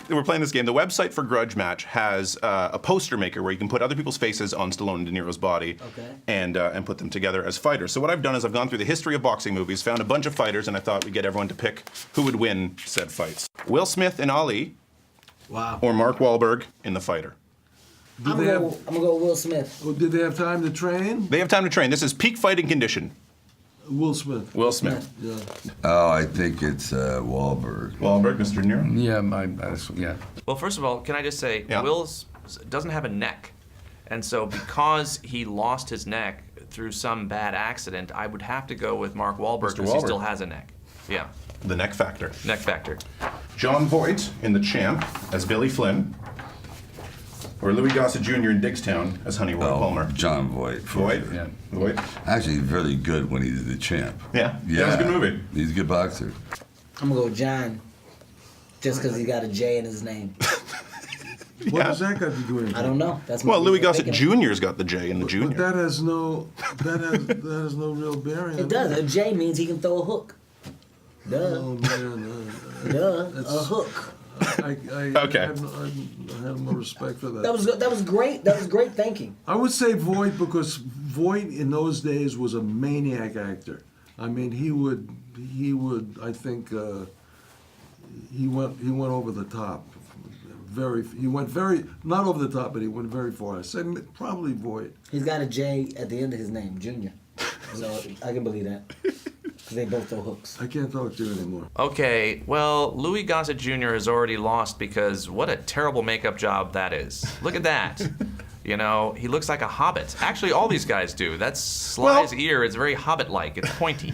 we're playing this game. The website for Grudge Match has a poster maker where you can put other people's faces on Stallone and DeNiro's body and put them together as fighters. So what I've done is I've gone through the history of boxing movies, found a bunch of fighters, and I thought we'd get everyone to pick who would win said fights. Will Smith in Ali, or Mark Wahlberg in The Fighter. I'm gonna go Will Smith. Oh, did they have time to train? They have time to train. This is peak fighting condition. Will Smith. Will Smith. Yeah. Oh, I think it's Wahlberg. Wahlberg, Mr. De Niro? Yeah, Well, first of all, can I just say, Will doesn't have a neck. And so because he lost his neck through some bad accident, I would have to go with Mark Wahlberg because he still has a neck. Yeah. The neck factor. Neck factor. John Voight in The Champ as Billy Flynn. Or Louis Gossett Jr. in Diggstown as Honey Roy Palmer. John Voight. Voight? Yeah. Voight. Actually, very good when he did The Champ. Yeah. That was a good movie. He's a good boxer. I'm gonna go John, just because he got a J in his name. What does that got to do with it? I don't know. That's well, Louis Gossett Jr.'s got the J in the Junior. But that has no real bearing. It does. A J means he can throw a hook. Duh. Oh man. Duh. A hook. I have no respect for that. That was great. That was great thinking. I would say Voight because Voight in those days was a maniac actor. I mean, he would. I think he went over the top. He went very not over the top, but he went very far. I said probably Voight. He's got a J at the end of his name, Junior. So I can believe that. Because they both throw hooks. I can't talk to you anymore. Okay, well, Louis Gossett Jr. has already lost because what a terrible makeup job that is. Look at that. You know, he looks like a hobbit. Actually, all these guys do. That's Sly's ear. It's very hobbit-like. It's pointy.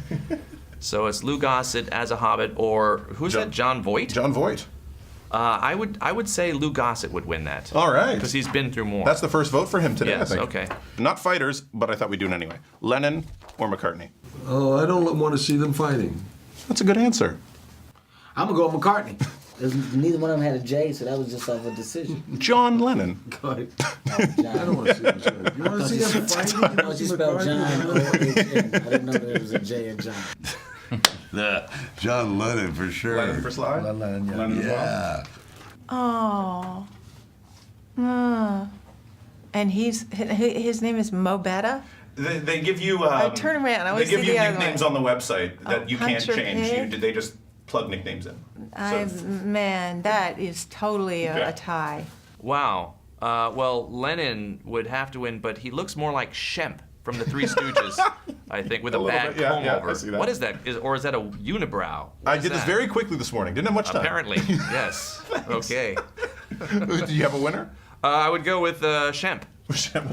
So it's Lou Gossett as a hobbit, or who's that? John Voight? John Voight. I would say Lou Gossett would win that. All right. Because he's been through more. That's the first vote for him today, yes, I think. Okay. Not fighters, but I thought we'd do it anyway. Lennon or McCartney? Oh, I don't want to see them fighting. That's a good answer. I'm going to go with McCartney. Neither one of them had a J, so that was just off a decision. John Lennon. Go ahead. I don't want to see them fighting. You want to see them fighting? I thought you spelled John O-H-N. I didn't know there was a J in John. John Lennon for sure. Lennon for Sly? Lennon, yeah. Lennon as well? Oh. And his name is Mo Betta? They give you. Turn around. I they give you the other nicknames way. on the website that you can't Hunter change. Pig? They just plug nicknames in. Man, that is totally a tie. Wow. Well, Lennon would have to win, but he looks more like Shemp from the Three Stooges, I think, with a bad comb over. I see that. What is that? Or is that a unibrow? I did this very quickly this morning. Didn't have much time. Apparently, yes. Okay. Do you have a winner? I would go with Shemp.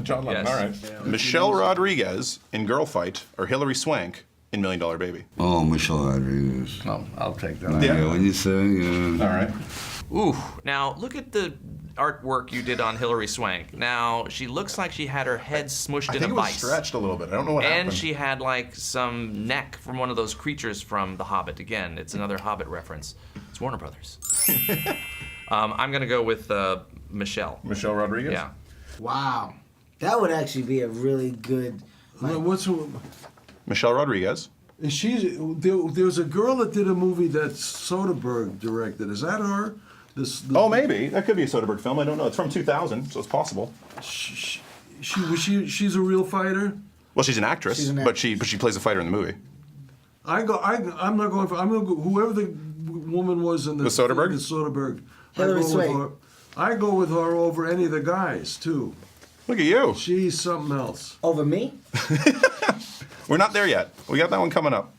John Lennon. Yes. All right. Yeah. Michelle Rodriguez in Girl Fight or Hilary Swank in $1 Million Baby? Oh, Michelle Rodriguez. Oh, I'll take that. Yeah, when you say, All right. Ooh. Now, look at the artwork you did on Hilary Swank. Now, she looks like she had her head smushed in a I think it was stretched a little bit. I don't know what happened. And she had, like, some neck from one of those creatures from The Hobbit. Again, it's another Hobbit reference. It's Warner Brothers. I'm going to go with Michelle. Michelle Rodriguez? Yeah. Wow. That would actually be a really good... Michelle Rodriguez. There's a girl that did a movie that Soderbergh directed. Is that her? Oh, maybe. That could be a Soderbergh film. I don't know. It's from 2000, so it's possible. She's a real fighter? Well, she's an actress, but she plays a fighter in the movie. I'm not going for... I'm going to go... Whoever the woman was in the... The Soderbergh? The Soderbergh. Hilary Swank. I go with her over any of the guys, too. Look at you. She's something else. Over me? We're not there yet. We got that one coming up.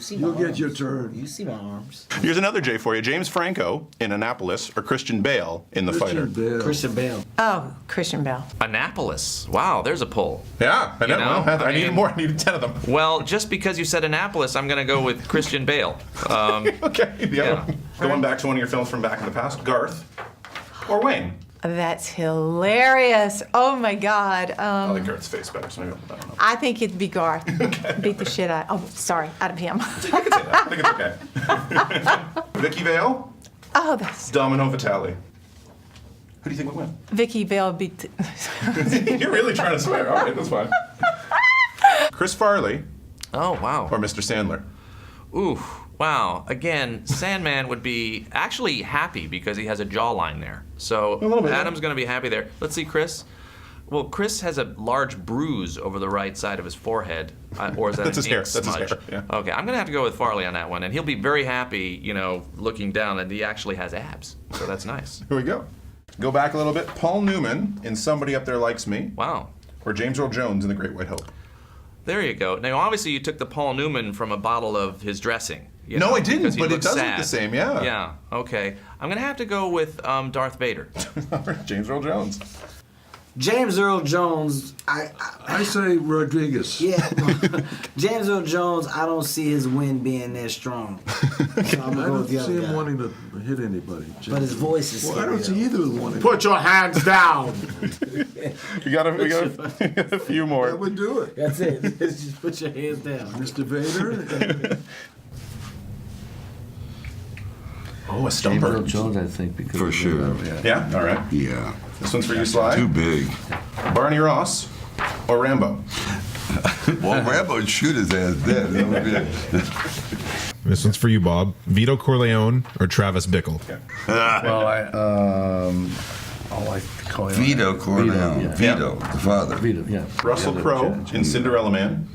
You'll get your turn. You see my arms. Here's another J for you. James Franco in Annapolis or Christian Bale in The Fighter? Christian Bale. Oh, Christian Bale. Annapolis. Wow, there's a pull. Yeah, I know. I needed more. I needed 10 of them. Well, just because you said Annapolis, I'm going to go with Christian Bale. Okay. Going back to one of your films from back in the past, Garth or Wayne? That's hilarious. Oh my God. I like Garth's face better, so maybe I don't know. I think it'd be Garth. Beat the shit out. Oh, sorry, out of him. You can say that. I think it's okay. Vicky Vale? Oh, that's. Domino Vitale. Who do you think would win? Vicky Vale beat. You're really trying to swear. All right, that's fine. Chris Farley. Oh, wow. Or Mr. Sandler. Ooh. Wow. Again, Sandman would be actually happy because he has a jawline there. So little bit, Adam's going to be happy there. Let's see, Chris. Well, Chris has a large bruise over the right side of his forehead. Or is that That's an his hair. ink That's his smudge? hair, yeah. Okay, I'm going to have to go with Farley on that one. And he'll be very happy, looking down that he actually has abs. So that's nice. Here we go. Go back a little bit. Paul Newman in Somebody Up There Likes Me, Wow. or James Earl Jones in The Great White Hope. There you go. Now, obviously, you took the Paul Newman from a bottle of his dressing. No, I didn't, because he but it looks does look sad. the same, yeah. Yeah, okay. I'm going to have to go with Darth Vader. James Earl Jones. James Earl Jones, I say Rodriguez. yeah, James Earl Jones, I don't see his win being that strong. So I'm I gonna go don't with the see other him guy. wanting to hit anybody. But his voice is Well, I scary. don't see either of them wanting. Put your hands down. We got a few That more. would do it. That's it. Just put your hands down. Mr. Vader. Oh, a James stumper. Earl Jones, I think, because For sure. Yeah, all right. Yeah. This one's for you, Sly. Too big. Barney Ross or Rambo? Well, Rambo would shoot his ass dead. That would be it. This one's for you, Bob. Vito Corleone or Travis Bickle? Well, I like to call him Vito Corleone. yeah. Vito, the father. Vito, yeah. Russell The other Crowe judge. in Cinderella Man.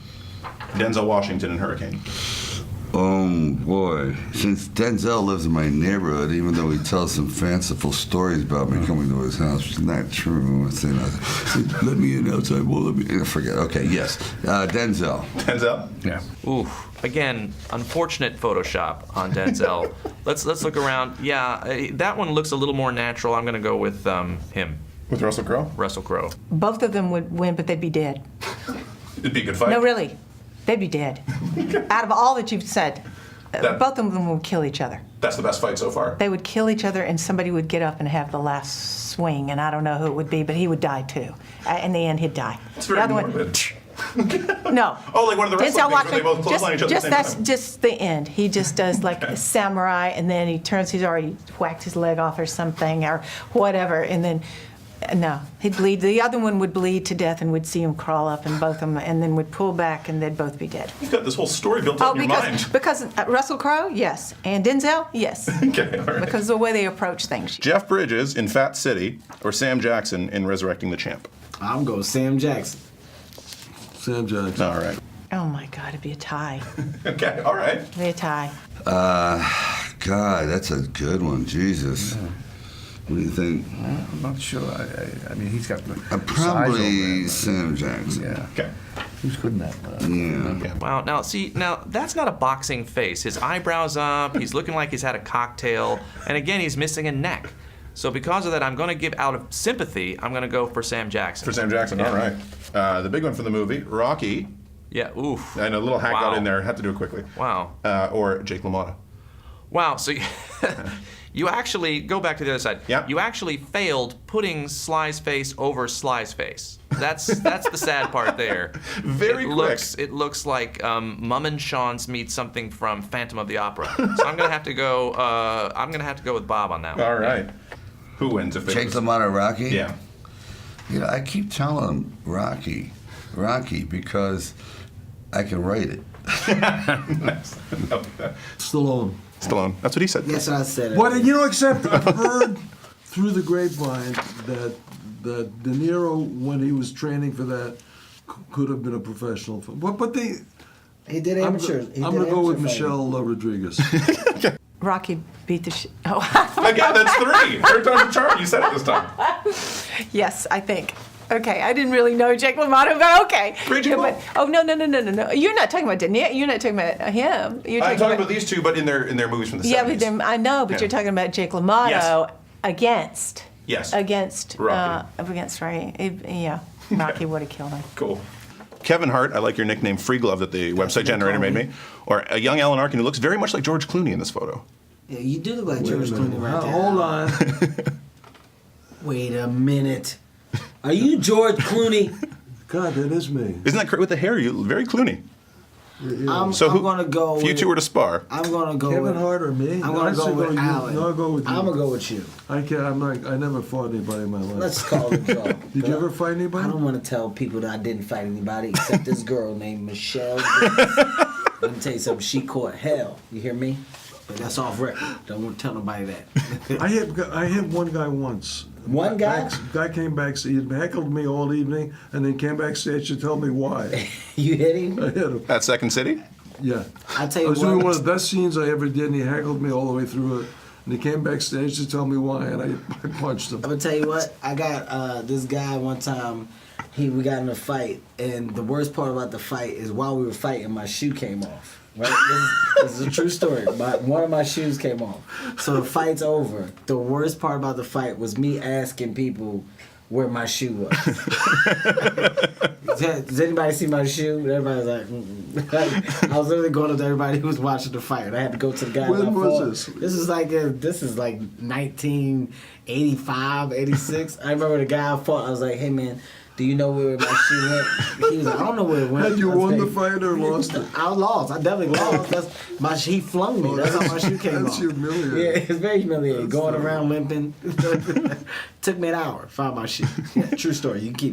Denzel Washington in Hurricane. Oh boy! Since Denzel lives in my neighborhood, even though he tells some fanciful stories about me coming to his house, which is not true. I say nothing. Let me in outside. Well, let me. Forget. Okay, yes, Denzel. Denzel? Yeah. Oof. Again, unfortunate Photoshop on Denzel. let's look around. Yeah, that one looks a little more natural. I'm going to go with him, With Russell Crowe? Russell Crowe. Both of them would win, but they'd be dead. It'd be a good fight. No, really. They'd be dead. Out of all that you've said, That- both of them would kill each other. That's the best fight so far. They would kill each other, and somebody would get up and have the last swing, and I don't know who it would be, but he would die too. In the end, he'd die. It's very morbid. No. Oh, like one of the wrestling Denzel things where they both clothesline each other at the same that's time. just the end. He just does like a samurai, and then he turns. He's already whacked his leg off or something or whatever, and then no, he'd bleed. The other one would bleed to death, and we'd see him crawl up, and both of them, and then would pull back, and they'd both be dead. You've got this whole story built up in your mind. Because Russell Crowe, yes, and Denzel, yes, Okay, all right. because of the way they approach things. Jeff Bridges in Fat City or Sam Jackson in Resurrecting the Champ? I'm going Sam Jackson. Sam Jackson. All right. Oh my God, it'd be a tie. Okay, all right. It'd be a tie. God, that's a good one. Jesus. What do you think? I'm not sure. I mean, he's got the Probably size over Sam Jackson. him. Yeah. Okay. Who's good in that? Yeah. Wow. Now that's not a boxing face. His eyebrows up. He's looking like he's had a cocktail, and again, he's missing a neck. So because of that, I'm going to give out of sympathy. I'm going to go for Sam Jackson. For Sam Jackson, all right. The big one from the movie, Rocky. Yeah. Oof. And a little hack Wow. out in there. Had to do it quickly. Wow. Or Jake LaMotta. Wow. So you actually go back to the other side. Yeah. You actually failed putting Sly's face over Sly's face. That's the sad part there. Very quick. It looks like Mum and Sean's meet something from Phantom of the Opera. So I'm gonna have to go. I'm gonna have to go with Bob on that one. All right. Who wins if they Jake lose? LaMotta, Rocky? Yeah. You know, I keep telling him Rocky, because I can write it. Nice. Stallone. Stallone. That's what he said. That's what I said. But you know, except I've heard through the grapevine that DeNiro, when he was training for that, could have been a professional. But they. He did I'm amateur. going to go with Michelle Rodriguez. Rocky beat the shit. Oh, Again, that's three. Third time's a charm. You said it this time. yes, I think. Okay, I didn't really know Jake LaMotta, but okay. Bridget Yeah, oh no. You're not talking about DeNiro. You're not talking about him. You're I'm talking about these two, but in their movies from the 70s. Yeah, but I know, but Yeah. you're talking about Jake LaMotta Yes. against. Yes. Against. Rocky. Against Rocky. Yeah, Rocky would have killed him. Cool. Kevin Hart, I like your nickname, Free Glove, that the website generator made me. Or a young Alan Arkin who looks very much like George Clooney in this photo. Yeah, you do look like Wait a George minute. Clooney right there. Hold on. Wait a minute. Are you George Clooney? God, that is me. Isn't that correct? With the hair, you very Clooney. I'm gonna go. If you with, two were to spar, I'm gonna go. Kevin with, Hart or me? I'm gonna I'd go say with you. Alan. No, I'll go with you. I'm gonna go with you. I can't. I never fought anybody in my life. Let's call it draw. Did you ever fight anybody? I don't want to tell people that I didn't fight anybody except this girl named Michelle. Let me tell you something. She caught hell. You hear me? But that's off record. Don't want to tell nobody that. I hit one guy once. One guy? Guy came backstage. He heckled me all evening, and then came backstage to tell me why. You hit him? I hit him. At Second City? Yeah. I tell I you was doing one what. of the best scenes I ever did, and he heckled me all the way through it. And he came backstage to tell me why, and I punched him. I'm gonna tell you what. I got this guy one time. We got in a fight, and the worst part about the fight is while we were fighting, my shoe came off. Right? This is a true story. One of my shoes came off. So the fight's over. The worst part about the fight was me asking people where my shoe was. Does anybody see my shoe? Everybody was like, mm-mm. I was literally going up to everybody who was watching the fight. I had to go to the guy. When was this? This is like 1985, 86. I remember the guy I fought. I was like, hey man, do you know where my shoe went? He was like, I don't know where it went. Had you I was won like, the fight or lost it? I lost. I definitely lost. He flung me. That's how my shoe came That's off. humiliating. Yeah, it's very humiliating. Going around limping. Took me an hour. Found my shoe. True story. You can keep